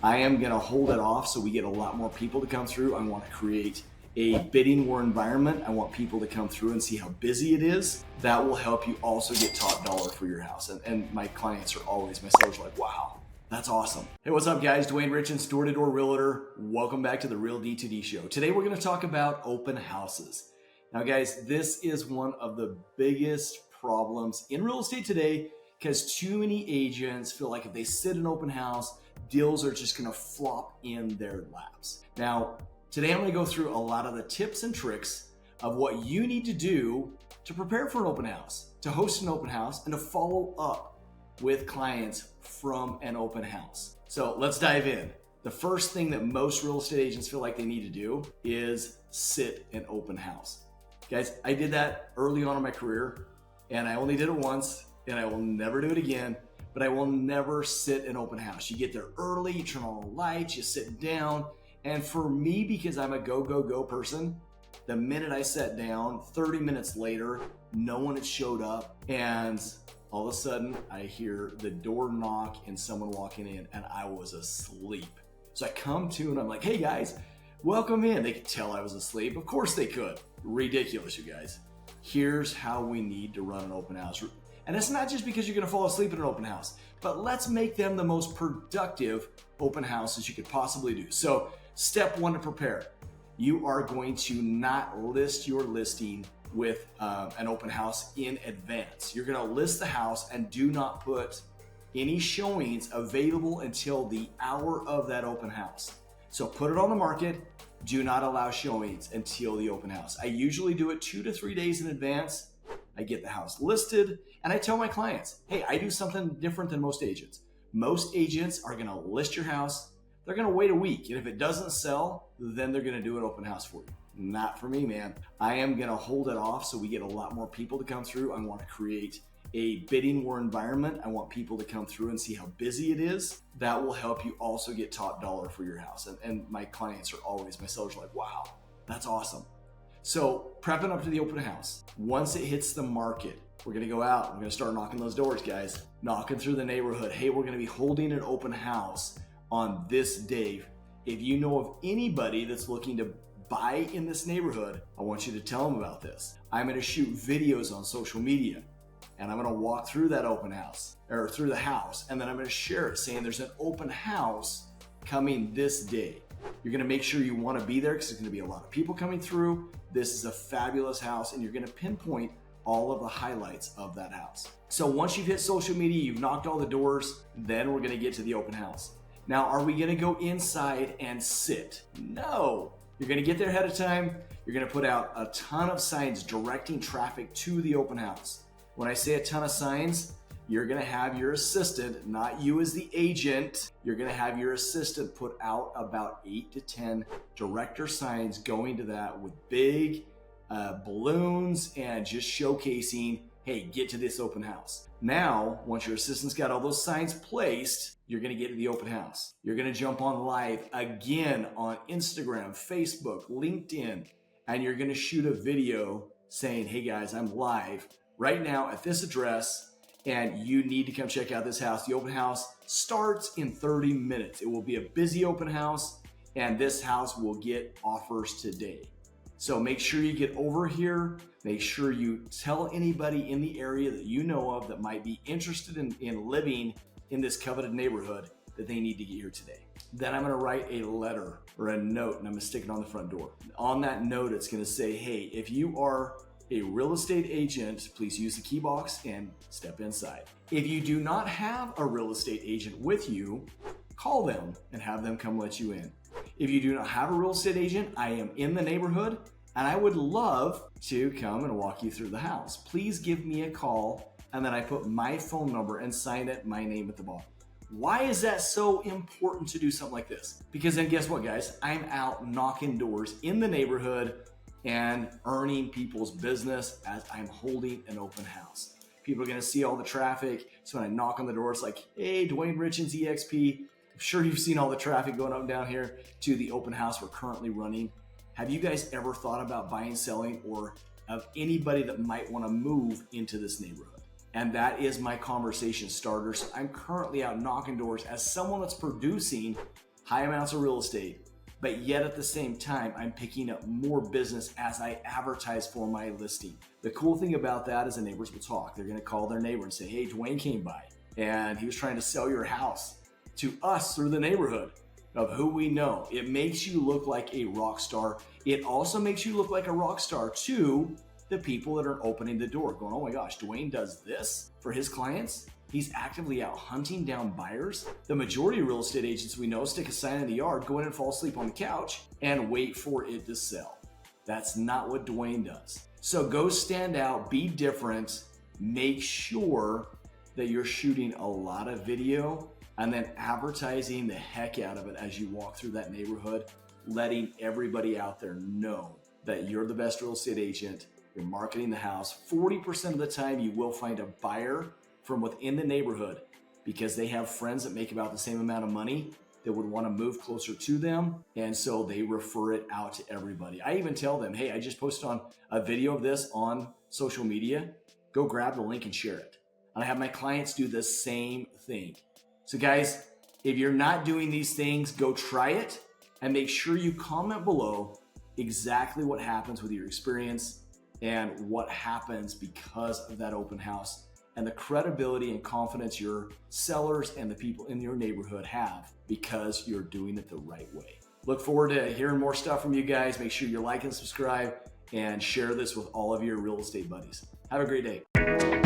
I am gonna hold it off so we get a lot more people to come through. I wanna create a bidding war environment. I want people to come through and see how busy it is. That will help you also get top dollar for your house. And my clients are always, my sellers are like, wow, that's awesome. Hey, what's up guys? Dwayne Richens, door-to-door realtor. Welcome back to the Real D2D show. Today we're gonna talk about open houses. Now guys, this is one of the biggest problems in real estate today because too many agents feel like if they sit in open house, deals are just gonna flop in their laps. Now, today I'm gonna go through a lot of the tips and tricks of what you need to do to prepare for an open house, to host an open house, and to follow up with clients from an open house. So let's dive in. The first thing that most real estate agents feel like they need to do is sit an open house. Guys, I did that early on in my career, and I only did it once, and I will never do it again, but I will never sit an open house. You get there early, you turn on the lights, you sit down, and for me, because I'm a go person, the minute I sat down, 30 minutes later, no one had showed up, and all of a sudden, I hear the door knock and someone walking in, and I was asleep. So I come to, and I'm like, hey guys, welcome in. They could tell I was asleep. Of course they could. Ridiculous, you guys. Here's how we need to run an open house. And it's not just because you're gonna fall asleep at an open house, but let's make them the most productive open houses you could possibly do. So step one to prepare. You are going to not list your listing with an open house in advance. You're gonna list the house and do not put any showings available until the hour of that open house. So put it on the market. Do not allow showings until the open house. I usually do it 2 to 3 days in advance. I get the house listed and I tell my clients, hey, I do something different than most agents. Most agents are gonna list your house. They're gonna wait a week. And if it doesn't sell, then they're gonna do an open house for you. Not for me, man. I am gonna hold it off so we get a lot more people to come through. I wanna create a bidding war environment. I want people to come through and see how busy it is. That will help you also get top dollar for your house. And my clients are always, my sellers are like, wow, that's awesome. So prepping up to the open house. Once it hits the market, we're gonna go out. We're gonna start knocking those doors, guys. Knocking through the neighborhood. Hey, we're gonna be holding an open house on this day. If you know of anybody that's looking to buy in this neighborhood, I want you to tell them about this. I'm gonna shoot videos on social media. And I'm gonna walk through that open house, or through the house, and then I'm gonna share it saying there's an open house coming this day. You're gonna make sure you wanna be there because there's gonna be a lot of people coming through. This is a fabulous house, and you're gonna pinpoint all of the highlights of that house. So once you've hit social media, you've knocked all the doors, then we're gonna get to the open house. Now, are we gonna go inside and sit? No. You're gonna get there ahead of time. You're gonna put out a ton of signs directing traffic to the open house. When I say a ton of signs, you're gonna have your assistant, not you as the agent, you're gonna have your assistant put out about 8 to 10 director signs going to that with big balloons and just showcasing, hey, get to this open house. Now, once your assistant's got all those signs placed, you're gonna get to the open house. You're gonna jump on live again on Instagram, Facebook, LinkedIn, and you're gonna shoot a video saying, hey guys, I'm live right now at this address, and you need to come check out this house. The open house starts in 30 minutes. It will be a busy open house, and this house will get offers today. So make sure you get over here. Make sure you tell anybody in the area that you know of that might be interested in living in this coveted neighborhood that they need to get here today. Then I'm gonna write a letter or a note, and I'm gonna stick it on the front door. On that note, it's gonna say, hey, if you are a real estate agent, please use the key box and step inside. If you do not have a real estate agent with you, call them and have them come let you in. If you do not have a real estate agent, I am in the neighborhood and I would love to come and walk you through the house. Please give me a call, and then I put my phone number and sign it, my name at the bottom. Why is that so important to do something like this? Because then guess what, guys? I'm out knocking doors in the neighborhood and earning people's business as I'm holding an open house. People are gonna see all the traffic. So when I knock on the door, it's like, hey, Dwayne Richens, EXP. I'm sure you've seen all the traffic going up and down here to the open house we're currently running. Have you guys ever thought about buying, selling, or of anybody that might wanna move into this neighborhood? And that is my conversation starter. So I'm currently out knocking doors as someone that's producing high amounts of real estate, but yet at the same time, I'm picking up more business as I advertise for my listing. The cool thing about that is the neighbors will talk. They're gonna call their neighbor and say, hey, Dwayne came by and he was trying to sell your house to us through the neighborhood of who we know. It makes you look like a rock star. It also makes you look like a rock star to the people that are opening the door, going, oh my gosh, Dwayne does this for his clients. He's actively out hunting down buyers. The majority of real estate agents we know stick a sign in the yard, go in and fall asleep on the couch and wait for it to sell. That's not what Dwayne does. So go stand out, be different, make sure that you're shooting a lot of video and then advertising the heck out of it as you walk through that neighborhood, letting everybody out there know that you're the best real estate agent. You're marketing the house. 40% of the time you will find a buyer from within the neighborhood because they have friends that make about the same amount of money that would want to move closer to them. And so they refer it out to everybody. I even tell them, hey, I just posted on a video of this on social media. Go grab the link and share it. And I have my clients do the same thing. So guys, if you're not doing these things, go try it and make sure you comment below exactly what happens with your experience and what happens because of that open house and the credibility and confidence your sellers and the people in your neighborhood have because you're doing it the right way. Look forward to hearing more stuff from you guys. Make sure you like and subscribe and share this with all of your real estate buddies. Have a great day.